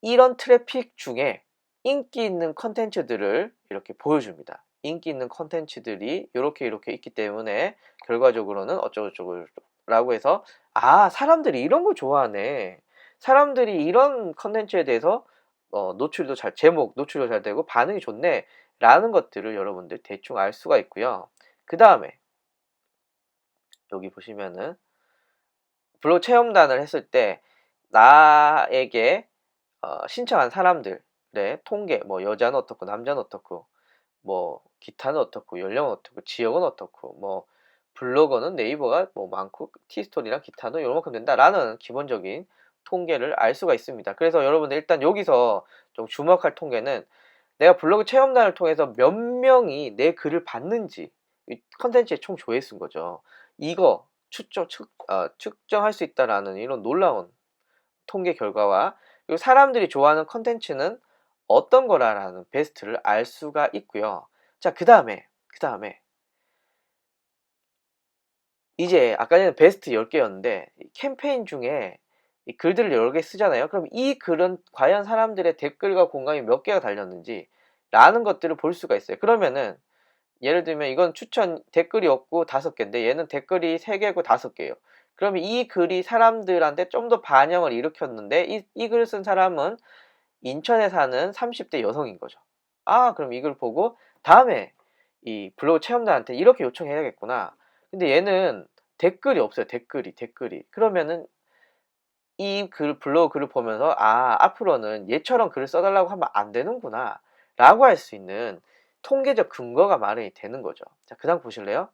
이런 트래픽 중에 인기 있는 컨텐츠들을 이렇게 보여줍니다. 인기 있는 컨텐츠들이 이렇게 있기 때문에 결과적으로는 어쩌고저쩌고 라고 해서 아, 사람들이 이런 거 좋아하네. 사람들이 이런 컨텐츠에 대해서 노출도 잘, 제목 노출도 잘 되고 반응이 좋네 라는 것들을 여러분들 대충 알 수가 있고요. 그 다음에 여기 보시면은 블로그 체험단을 했을 때 나에게 신청한 사람들의 통계, 뭐 여자는 어떻고 남자는 어떻고 뭐 기타는 어떻고 연령은 어떻고 지역은 어떻고 뭐 블로거는 네이버가 뭐 많고 티스토리랑 기타도 요만큼 된다라는 기본적인 통계를 알 수가 있습니다. 그래서 여러분들 일단 여기서 좀 주목할 통계는 내가 블로그 체험단을 통해서 몇 명이 내 글을 봤는지 이 컨텐츠의 총 조회수인 거죠. 이거 측정할 수 있다라는 이런 놀라운 통계 결과와 그리고 사람들이 좋아하는 컨텐츠는 어떤 거라라는 베스트를 알 수가 있고요. 자, 그 다음에 이제 아까 전에 베스트 10개였는데 캠페인 중에 이 글들을 여러 개 쓰잖아요. 그럼 이 글은 과연 사람들의 댓글과 공감이 몇 개가 달렸는지 라는 것들을 볼 수가 있어요. 그러면은 예를 들면 이건 추천 댓글이 없고 5개인데 얘는 댓글이 3개고 5개예요. 그러면 이 글이 사람들한테 좀 더 반영을 일으켰는데 이 글을 쓴 사람은 인천에 사는 30대 여성인 거죠. 아, 그럼 이걸 보고 다음에 이 블로그 체험단한테 이렇게 요청해야겠구나. 근데 얘는 댓글이 없어요. 댓글이. 그러면은 이 블로그 글을 보면서 아, 앞으로는 얘처럼 글을 써달라고 하면 안 되는구나 라고 할 수 있는 통계적 근거가 마련이 되는 거죠. 자, 그 다음 보실래요?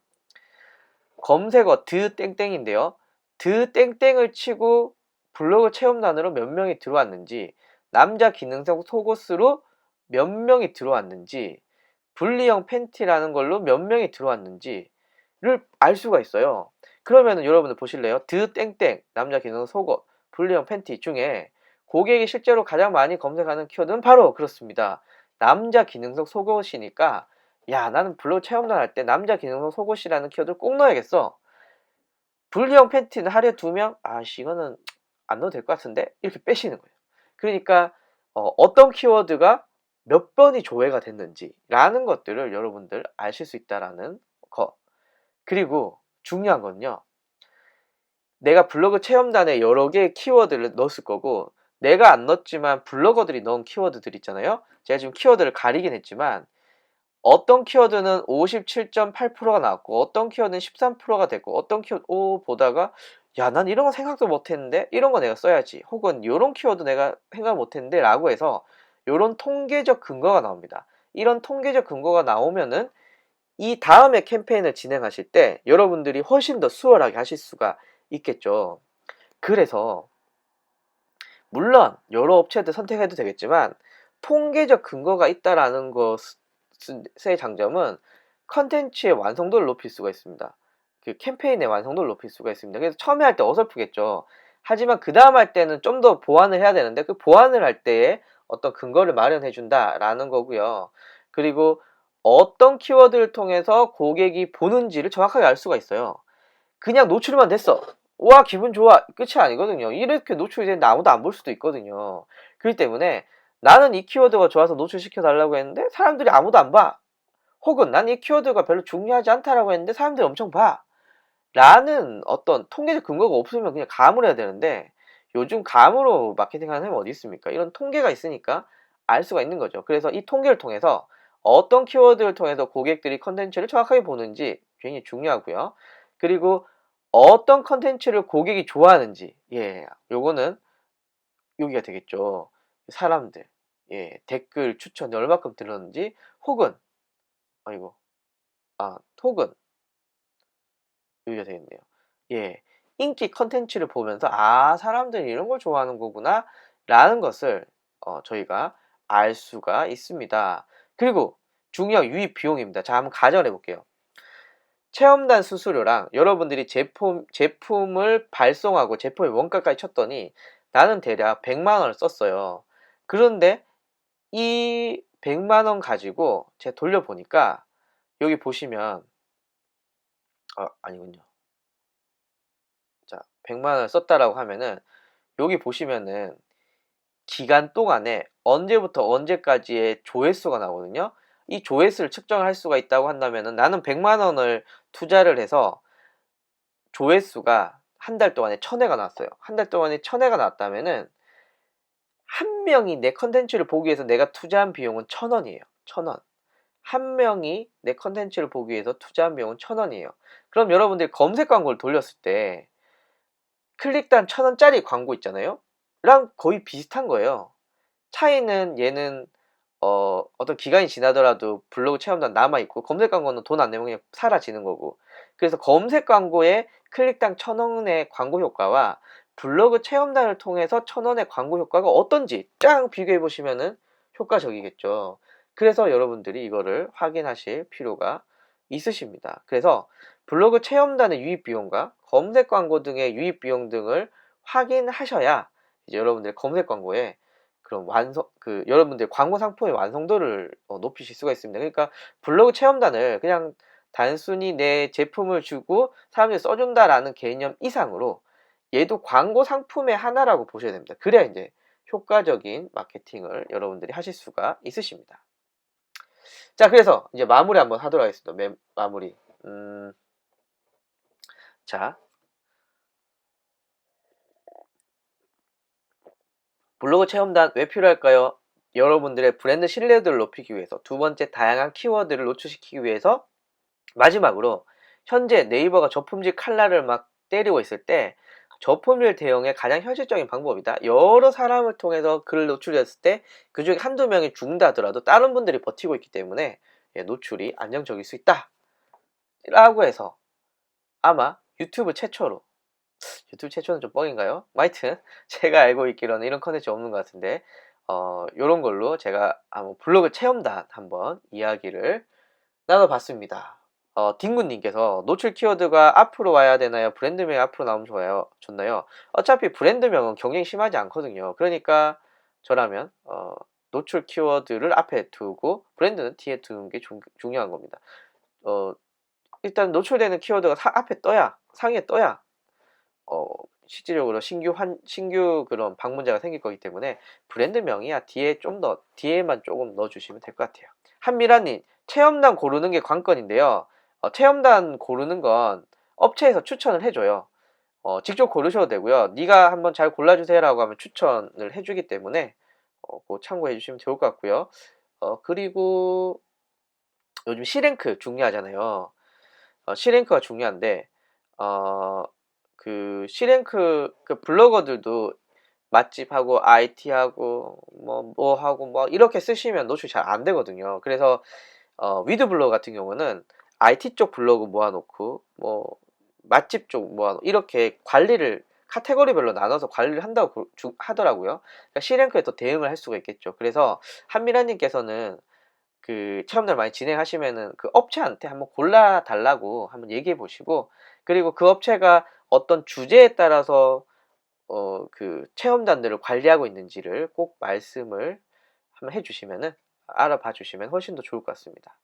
검색어 드 땡땡인데요. 드 땡땡을 치고 블로그 체험단으로 몇 명이 들어왔는지, 남자 기능성 속옷으로 몇 명이 들어왔는지, 분리형 팬티라는 걸로 몇 명이 들어왔는지를 알 수가 있어요. 그러면은 여러분들 보실래요? 드 땡땡 남자 기능성 속옷, 분리형 팬티 중에 고객이 실제로 가장 많이 검색하는 키워드는 바로 그렇습니다. 남자 기능성 속옷이니까 야, 나는 블로그 체험단 할 때 남자 기능성 속옷이라는 키워드를 꼭 넣어야겠어. 분리형 팬티는 하루에 2명? 아씨, 이거는 안 넣어도 될 것 같은데? 이렇게 빼시는 거예요. 그러니까 어떤 키워드가 몇 번이 조회가 됐는지 라는 것들을 여러분들 아실 수 있다라는 거. 그리고 중요한 건요. 내가 블로그 체험단에 여러 개의 키워드를 넣었을 거고 내가 안 넣었지만 블로거들이 넣은 키워드들 있잖아요. 제가 지금 키워드를 가리긴 했지만 어떤 키워드는 57.8%가 나왔고 어떤 키워드는 13%가 됐고 어떤 키워드 보다가 야, 난 이런 거 생각도 못했는데 이런 거 내가 써야지 혹은 이런 키워드 내가 생각 못했는데 라고 해서 이런 통계적 근거가 나옵니다. 이런 통계적 근거가 나오면은 이 다음에 캠페인을 진행하실 때 여러분들이 훨씬 더 수월하게 하실 수가 있겠죠. 그래서 물론 여러 업체들 선택해도 되겠지만 통계적 근거가 있다라는 것의 장점은 컨텐츠의 완성도를 높일 수가 있습니다. 그 캠페인의 완성도를 높일 수가 있습니다. 그래서 처음에 할 때 어설프겠죠. 하지만 그 다음 할 때는 좀 더 보완을 해야 되는데 그 보완을 할 때에 어떤 근거를 마련해 준다라는 거고요. 그리고 어떤 키워드를 통해서 고객이 보는지를 정확하게 알 수가 있어요. 그냥 노출만 됐어. 와, 기분 좋아. 끝이 아니거든요. 이렇게 노출이 됐는데 아무도 안 볼 수도 있거든요. 그렇기 때문에 나는 이 키워드가 좋아서 노출시켜 달라고 했는데 사람들이 아무도 안 봐. 혹은 난 이 키워드가 별로 중요하지 않다라고 했는데 사람들이 엄청 봐. 라는 어떤 통계적 근거가 없으면 그냥 감을 해야 되는데 요즘 감으로 마케팅 하는 사람이 어디 있습니까? 이런 통계가 있으니까 알 수가 있는 거죠. 그래서 이 통계를 통해서 어떤 키워드를 통해서 고객들이 컨텐츠를 정확하게 보는지 굉장히 중요하고요. 그리고 어떤 컨텐츠를 고객이 좋아하는지, 예, 요거는 여기가 되겠죠. 사람들, 예, 댓글 추천이 얼마큼 들었는지, 혹은, 아이고, 혹은, 여기가 되겠네요. 예, 인기 컨텐츠를 보면서, 아, 사람들이 이런 걸 좋아하는 거구나, 라는 것을, 저희가 알 수가 있습니다. 그리고, 중요한 유입 비용입니다. 자, 한번 가정해 볼게요. 체험단 수수료랑 여러분들이 제품을 발송하고 제품의 원가까지 쳤더니 나는 대략 100만 원을 썼어요. 그런데 이 100만 원 가지고 제가 돌려보니까 여기 보시면 아니군요. 자, 100만 원을 썼다라고 하면은 여기 보시면은 기간 동안에 언제부터 언제까지의 조회수가 나오거든요. 이 조회수를 측정을 할 수가 있다고 한다면은 나는 100만 원을 투자를 해서 조회수가 한 달 동안에 1000회가 나왔어요. 한 달 동안에 1000회가 나왔다면은 한 명이 내 컨텐츠를 보기 위해서 내가 투자한 비용은 1000원이에요. 1000원. 한 명이 내 컨텐츠를 보기 위해서 투자한 비용은 1000원이에요. 그럼 여러분들이 검색 광고를 돌렸을 때 클릭단 1000원짜리 광고 있잖아요. 랑 거의 비슷한 거예요. 차이는 얘는 어떤 기간이 지나더라도 블로그 체험단 남아있고 검색 광고는 돈 안 내면 그냥 사라지는 거고. 그래서 검색 광고의 클릭당 1000원의 광고 효과와 블로그 체험단을 통해서 1000원의 광고 효과가 어떤지 쫙 비교해 보시면은 효과적이겠죠. 그래서 여러분들이 이거를 확인하실 필요가 있으십니다. 그래서 블로그 체험단의 유입 비용과 검색 광고 등의 유입 비용 등을 확인하셔야 이제 여러분들 검색 광고에 그런 여러분들 광고 상품의 완성도를 높이실 수가 있습니다. 그러니까 블로그 체험단을 그냥 단순히 내 제품을 주고 사람들이 써준다라는 개념 이상으로 얘도 광고 상품의 하나라고 보셔야 됩니다. 그래야 이제 효과적인 마케팅을 여러분들이 하실 수가 있으십니다. 자, 그래서 이제 마무리 한번 하도록 하겠습니다. 마무리. 자, 블로그 체험단 왜 필요할까요? 여러분들의 브랜드 신뢰도를 높이기 위해서, 두 번째 다양한 키워드를 노출시키기 위해서, 마지막으로 현재 네이버가 저품질 칼날을 막 때리고 있을 때 저품질 대응의 가장 현실적인 방법이다. 여러 사람을 통해서 글을 노출했을 때 그중에 한두 명이 죽는다 하더라도 다른 분들이 버티고 있기 때문에 노출이 안정적일 수 있다 라고 해서 아마 유튜브 최초는 좀 뻥인가요? 하여튼 제가 알고 있기로는 이런 컨텐츠 없는 것 같은데 요런 걸로 제가 한번 블로그 체험단 한번 이야기를 나눠봤습니다. 딩구님께서 노출 키워드가 앞으로 와야 되나요? 브랜드명이 앞으로 나오면 좋나요? 어차피 브랜드명은 경쟁이 심하지 않거든요. 그러니까 저라면 노출 키워드를 앞에 두고 브랜드는 뒤에 두는 게 중요한 겁니다. 일단 노출되는 키워드가 앞에 떠야, 상위에 떠야 실질적으로 신규 그런 방문자가 생길 거기 때문에 브랜드명이야 뒤에만 조금 넣어주시면 될 것 같아요. 한미라님, 체험단 고르는 게 관건인데요. 체험단 고르는 건 업체에서 추천을 해줘요. 직접 고르셔도 되고요. 네가 한번 잘 골라주세요라고 하면 추천을 해주기 때문에 그거 참고해 주시면 좋을 것 같고요. 그리고 요즘 C랭크 중요하잖아요. C랭크가 중요한데 그 C랭크 그 블로거들도 맛집하고 IT하고 뭐 하고 뭐 이렇게 쓰시면 노출 잘 안 되거든요. 그래서 위드 블로그 같은 경우는 IT 쪽 블로그 모아놓고 뭐 맛집 쪽 모아놓고 이렇게 관리를 카테고리별로 나눠서 관리를 한다고 하더라고요. 그러니까 C랭크에 또 대응을 할 수가 있겠죠. 그래서 한미라님께서는 그 체험들 많이 진행하시면은 그 업체한테 한번 골라 달라고 한번 얘기해 보시고, 그리고 그 업체가 어떤 주제에 따라서 그 체험단들을 관리하고 있는지를 꼭 말씀을 한번 해주시면은 알아봐 주시면 훨씬 더 좋을 것 같습니다.